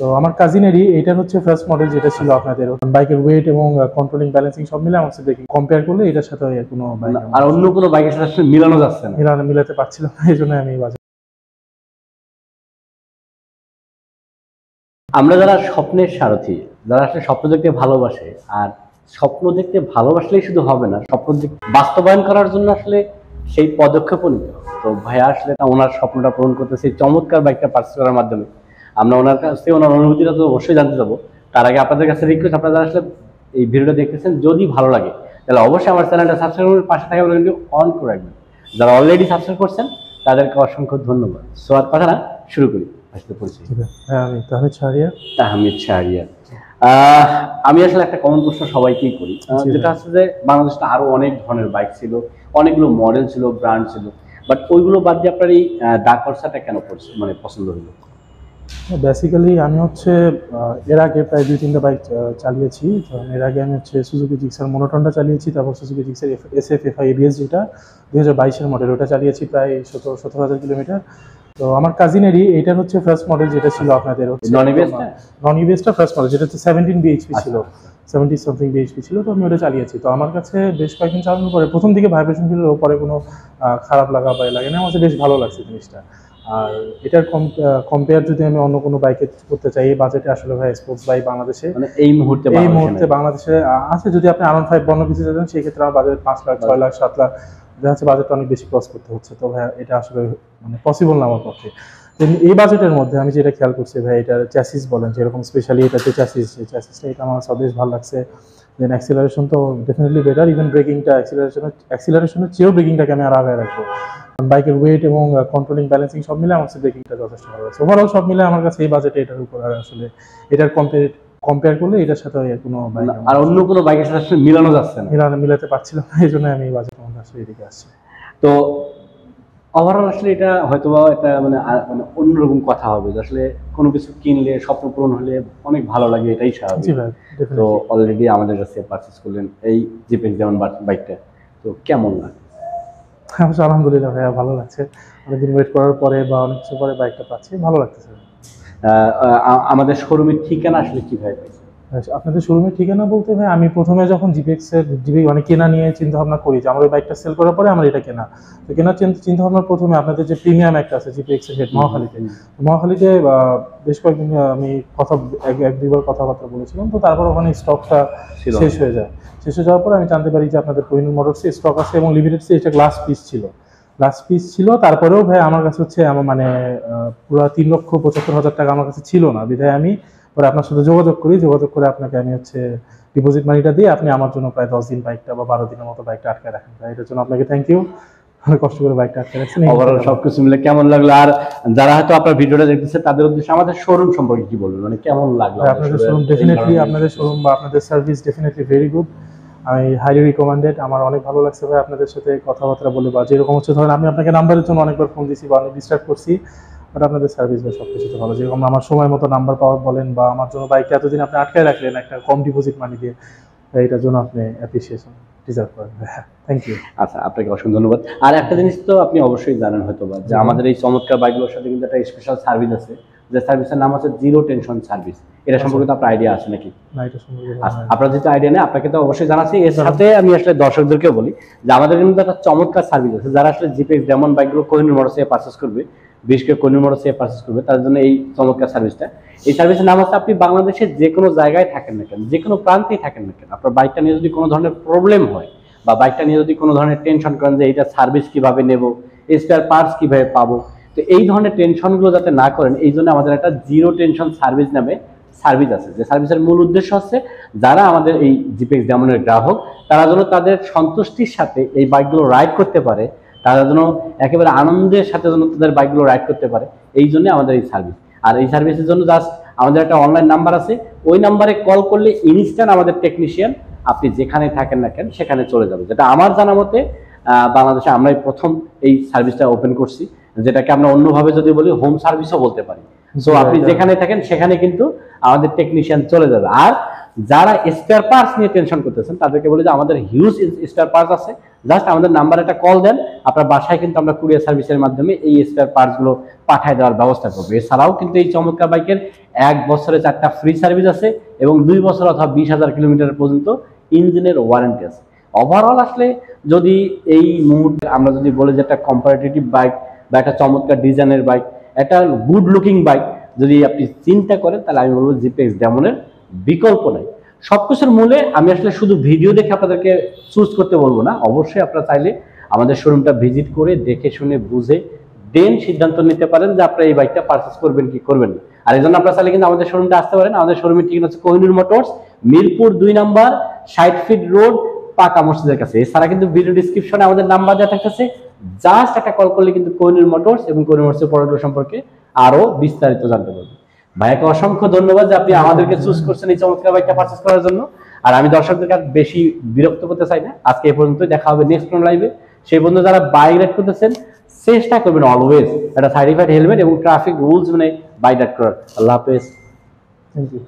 তো আমার কাজিনেরই এটার হচ্ছে ফার্স্ট মডেল যেটা ছিল আপনাদের বাইকের ওয়েট এবং কন্ট্রোলিং ব্যালেন্সিং সব মিলে আমার দেখি কম্পেয়ার করলে এটার সাথে কোনো বাইক আর অন্য কোনো বাইকের সাথে আসলে মিলানো যাচ্ছে না, মিলাতে পারছিলাম না, এই জন্য আমি বাজার। আমরা যারা স্বপ্নের সারথি, যারা আসলে স্বপ্ন দেখতে ভালোবাসে, আর স্বপ্ন দেখতে ভালোবাসলেই শুধু হবে না, স্বপ্ন বাস্তবায়ন করার জন্য আসলে সেই পদক্ষেপও নিতে হবে। তো ভাইয়া আসলে ওনার স্বপ্নটা পূরণ করতে সেই চমৎকার বাইকটা পারচেজ করার মাধ্যমে আমরা ওনার কাছ থেকে ওনার অনুভূতিটা তো অবশ্যই জানতে যাবো। তার আগে আপনাদের কাছে রিকোয়েস্ট, আপনারা যারা আসলে এই ভিডিওটা দেখতেছেন, যদি ভালো লাগে তাহলে অবশ্যই আমার চ্যানেলটা সাবস্ক্রাইব করে পাশে থাকা কিন্তু অন করে রাখবেন। যারা অলরেডি সাবস্ক্রাইব করছেন তাদেরকে অসংখ্য ধন্যবাদ। সো আর কথা না, শুরু করি। আমি তাহমিদ শাহরিয়ার। আমি আসলে একটা কমন প্রশ্ন সবাইকেই করি, যেটা হচ্ছে যে বাংলাদেশে আরো অনেক ধরনের বাইক ছিল, অনেকগুলো মডেল ছিল, ব্র্যান্ড ছিল, বাট ওইগুলো বাদ দিয়ে আপনার এই ডাকওয়ার্সাটা কেন মানে পছন্দ হলো? বেসিক্যালি আমি হচ্ছে এর আগে প্রায় 2-3টা বাইক চালিয়েছি। এর আগে আমি হচ্ছে সুজুকি জিক্সার মনোটনটা চালিয়েছি, তারপর সুজুকি জিক্সার SF-FI ABS যেটা 2022-এর মডেল, ওটা চালিয়েছি প্রায় 17,000 কিলোমিটার। তো আমার কাজিনেরই এটার হচ্ছে ফার্স্ট মডেল যেটা ছিল আপনাদের নন ইভিএসটা ফার্স্ট মডেল, যেটা হচ্ছে 17 বিএইচপি ছিল, 70 সামথিং বিএইচপি ছিল। তো আমি ওটা চালিয়েছি। তো আমার কাছে বেশ কয়েকদিন চালানোর পরে প্রথম দিকে ভাইব্রেশন ফিল পরে কোনো খারাপ লাগা বা লাগে না, আমার কাছে বেশ ভালো লাগছে জিনিসটা। আর এটার কম্পেয়ার যদি আমি অন্য কোনো বাইকে করতে চাই, এই বাজেটে আসলে ভাই স্পোর্টস বাইক বাংলাদেশে মানে এই মুহূর্তে বাংলাদেশে আছে। যদি আপনি R15 বর্ণ কিছু চান, সেই ক্ষেত্রে আমার বাজেট 5 লাখ 6 লাখ 7 লাখ দেখা যাচ্ছে, বাজেটটা অনেক বেশি ক্রস করতে হচ্ছে। তো ভাই এটা আসলে মানে পসিবল না আমার পক্ষে। এই বাজেটের মধ্যে আমি যেটা খেয়াল করছি ভাই, এটার চ্যাসিস বলেন, যেরকম স্পেশালি এটাতে চ্যাসিসটা এটা আমার সব বেশ ভালো লাগছে। দেন অ্যাক্সিলারেশন তো ডেফিনেটলি বেটার, ইভেন ব্রেকিংটা অ্যাক্সিলারেশনের চেয়েও ব্রেকিংটাকে আমি আর আগে রাখবো। বাইকের ওয়েট এবং কন্ট্রোলিং ব্যালেন্সিং সব মিলে আমার কাছে ব্রেকিংটা যথেষ্ট ভালো লাগছে। ওভারঅল সব মিলে আমার কাছে এই বাজেটে এটার উপর আর আসলে এটার কম্পেয়ার করলে এটার সাথে কোনো বাইক আর অন্য কোনো বাইকের সাথে আসলে মিলানো যাচ্ছে না, মিলাতে পারছিলাম না, এই জন্য আমি এই বাজেটের মধ্যে আসলে এদিকে আসছি। তো ওভারঅল আসলে এটা হয়তোবা একটা মানে অন্যরকম কথা হবে, যে আসলে কোনো কিছু কিনলে স্বপ্ন পূরণ হলে অনেক ভালো লাগে, এটাই স্বাভাবিক। তো অলরেডি আমাদের কাছে পারচেজ করলেন এই জিপেক্স যেমন বাইকটা, তো কেমন লাগে? আলহামদুলিল্লাহ ভাইয়া, ভালো লাগছে। অনেকদিন ওয়েট করার পরে বা অনেক কিছু পরে বাইকটা পাচ্ছি, ভালো লাগতেছে। আমাদের শোরুমের ঠিকানা আসলে কিভাবে পাইছে? আপনাদের শোরুমের ঠিকানা বলতে ভাই, আমি প্রথমে যখন জিপিএক্স মানে কেনা নিয়ে চিন্তা ভাবনা করি, যে আমার ওই বাইকটা সেল করার পরে আমার এটা কেনা, তো কেনার চিন্তা ভাবনার প্রথমে আপনাদের যে প্রিমিয়াম একটা আছে জিপিএক্স এর হেড মহাখালীতে বেশ কয়েকদিন আমি এক দুইবার কথাবার্তা বলেছিলাম। তো তারপর ওখানে স্টকটা শেষ হয়ে যায়। শেষ হয়ে যাওয়ার পর আমি জানতে পারি যে আপনাদের কোহিনূর মোটরসে স্টক আছে এবং লিমিটেড এটা লাস্ট পিস ছিল। তারপরেও ভাই আমার কাছে হচ্ছে আমার মানে পুরো 3,75,000 টাকা আমার কাছে ছিল না, বিধায় আমি পরে আপনার সাথে যোগাযোগ করে আপনাকে আমি হচ্ছে ডিপোজিট মানিটা দিয়ে আপনি আমার জন্য প্রায় 10 দিন বাইকটা বা 12 দিনের মতো বাইকটা আটকে রাখেন। এটার জন্য আপনাকে থ্যাংক ইউ, অনেক কষ্ট করে বাইকটা আটকে রাখছেন। ওভারঅল সবকিছু মিলে কেমন লাগলো? আর যারা হয়তো আপনার ভিডিওটা দেখতেছে তাদের উদ্দেশ্যে আমাদের শোরুম সম্পর্কে কি বলবেন, মানে কেমন লাগলো? আপনাদের শোরুম ডেফিনেটলি, আপনাদের শোরুম বা আপনাদের সার্ভিস ডেফিনেটলি ভেরি গুড, আমি হাইলি রিকমেন্ডেড। আমার অনেক ভালো লাগছে ভাই আপনাদের সাথে কথাবার্তা বলে, বা যেরকম হচ্ছে ধরেন আমি আপনাকে নাম্বারের জন্য অনেকবার ফোন দিয়েছি বা অনেক ডিস্টার্ব করছি, বাট আপনাদের সার্ভিস বা সব কিছুতে ভালো। যেরকম আমার সময় মতো নাম্বার পাওয়া বলেন, বা আমার জন্য বাইকটা এতদিন আপনি আটকায় রাখলেন একটা কম ডিপোজিট মানি দিয়ে, এটার জন্য আপনি অ্যাপ্রিসিয়েশন ডিজার্ভ করেন। Thank you. আচ্ছা, আপনাকে অসংখ্য ধন্যবাদ। আর একটা জিনিস তো আপনি অবশ্যই জানেন হয়তো বা, যে আমাদের এই চমৎকার বাইকগুলোর সাথে কিন্তু একটা স্পেশাল সার্ভিস আছে, যে সার্ভিসের নাম হচ্ছে জিরো টেনশন সার্ভিস। এটা সম্পর্কে তো আপনার আইডিয়া আছে নাকি? না, এটা সম্পর্কে আপনার যেহেতু আইডিয়া নেই, আপনাকে তো অবশ্যই জানাচ্ছি। এর সাথে আমি আসলে দর্শকদেরকেও বলি যে আমাদের কিন্তু একটা চমৎকার সার্ভিস আছে। যারা আসলে জিপিএক্স যেমন বাইকগুলো কোহিনূর মোটরসে পারচেজ করবে, বিশেষ করে কোহিনূর মোটরসে পারচেজ করবে, তার জন্য এই চমৎকার সার্ভিসটা। এই সার্ভিসের নাম হচ্ছে, আপনি বাংলাদেশের যে কোনো জায়গায় থাকেন না কেন, যে কোনো প্রান্তেই থাকেন না কেন, আপনার বাইকটা নিয়ে যদি কোনো ধরনের প্রবলেম হয় বা বাইকটা নিয়ে যদি কোনো ধরনের টেনশন করেন যে এইটা সার্ভিস কিভাবে নেব, স্পেয়ার পার্টস কিভাবে পাবো, তো এই ধরনের টেনশনগুলো যাতে না করেন, এই জন্য আমাদের একটা জিরো টেনশন সার্ভিস নামে সার্ভিস আছে। যে সার্ভিসের মূল উদ্দেশ্য হচ্ছে যারা আমাদের এই জিপিএক্স যেমনের গ্রাহক, তারা যেন তাদের সন্তুষ্টির সাথে এই বাইকগুলো রাইড করতে পারে, তারা যেন একেবারে আনন্দের সাথে যেন তাদের বাইকগুলো রাইড করতে পারে, এই জন্য আমাদের এই সার্ভিস। আর এই সার্ভিসের জন্য জাস্ট আমাদের একটা অনলাইন নাম্বার আছে, ওই নাম্বারে কল করলে ইনস্ট্যান্ট আমাদের টেকনিশিয়ান আপনি যেখানে থাকেন না কেন সেখানে চলে যাবে। যেটা আমার জানা মতে বাংলাদেশে আমরাই প্রথম এই সার্ভিসটা ওপেন করছি, যেটাকে আমরা অন্যভাবে যদি বলি হোম সার্ভিসও বলতে পারি। সো আপনি যেখানে থাকেন সেখানে কিন্তু আমাদের টেকনিশিয়ান চলে যাবে। আর যারা স্পেয়ার পার্টস নিয়ে টেনশন করতেছেন তাদেরকে বলি যে আমাদের হিউজ স্পেয়ার পার্টস আছে, জাস্ট আমাদের নাম্বারে একটা কল দেন, আপনার বাসায় কিন্তু আমরা কুরিয়ার সার্ভিসের মাধ্যমে এই স্পেয়ার পার্টস গুলো পাঠিয়ে দেওয়ার ব্যবস্থা করবো। এছাড়াও কিন্তু এই চমৎকার বাইকের 1 বছরে 4টা ফ্রি সার্ভিস আছে এবং 2 বছর অথবা 20,000 কিলোমিটার পর্যন্ত ইঞ্জিনের ওয়ারেন্টি আছে। ওভারঅল আসলে যদি এই মুহূর্তে আমরা যদি বলি যে একটা কম্পারেটিভ বাইক বা একটা চমৎকার ডিজাইনের বাইক, একটা গুড লুকিং বাইক যদি আপনি চিন্তা করেন, তাহলে আমি বলবো জিপিএক্স ডেমনের বিকল্প নাই। সবকিছুর মূলে আমি আসলে শুধু ভিডিও দেখে আপনাদেরকে চুজ করতে বলবো না, অবশ্যই আপনারা চাইলে আমাদের শোরুমটা ভিজিট করে দেখে শুনে বুঝে দেন সিদ্ধান্ত নিতে পারেন যে আপনারা এই বাইকটা পারচেস করবেন কি করবেন না। আর এই জন্য আপনারা চাইলে কিন্তু আমাদের শোরুমটা আসতে পারেন। আমাদের শোরুমের ঠিকানা হচ্ছে Kohinoor motors, Mirpur 2 number, 60 fit road, পাকা মসজিদের কাছে। এছাড়া কিন্তু ভিডিও ডিসক্রিপশনে আমাদের নাম্বার দেওয়া থাকতেছে, জাস্ট একটা কল করলে কিন্তু কোহিনূর মোটরস এবং কোহিনূর মোটরসের প্রোডাক্ট সম্পর্কে আরো বিস্তারিত জানতে পারবেন। ভাইয়াকে অসংখ্য ধন্যবাদ যে আপনি আমাদেরকে চুজ করছেন এই চমৎকার বাইকটা পারচেস করার জন্য। আর আমি দর্শকদেরকে আর বেশি বিরক্ত করতে চাই না, আজকে এই পর্যন্তই। দেখা হবে নেক্সট কোন লাইভে। সেই বন্ধু যারা বাইক রাইড করতেছেন, চেষ্টা করবেন অলওয়েজ একটা সার্টিফাইড হেলমেট এবং ট্রাফিক রুলস মানে বাইক রাইড করার। আল্লাহ হাফেজ। Thank you.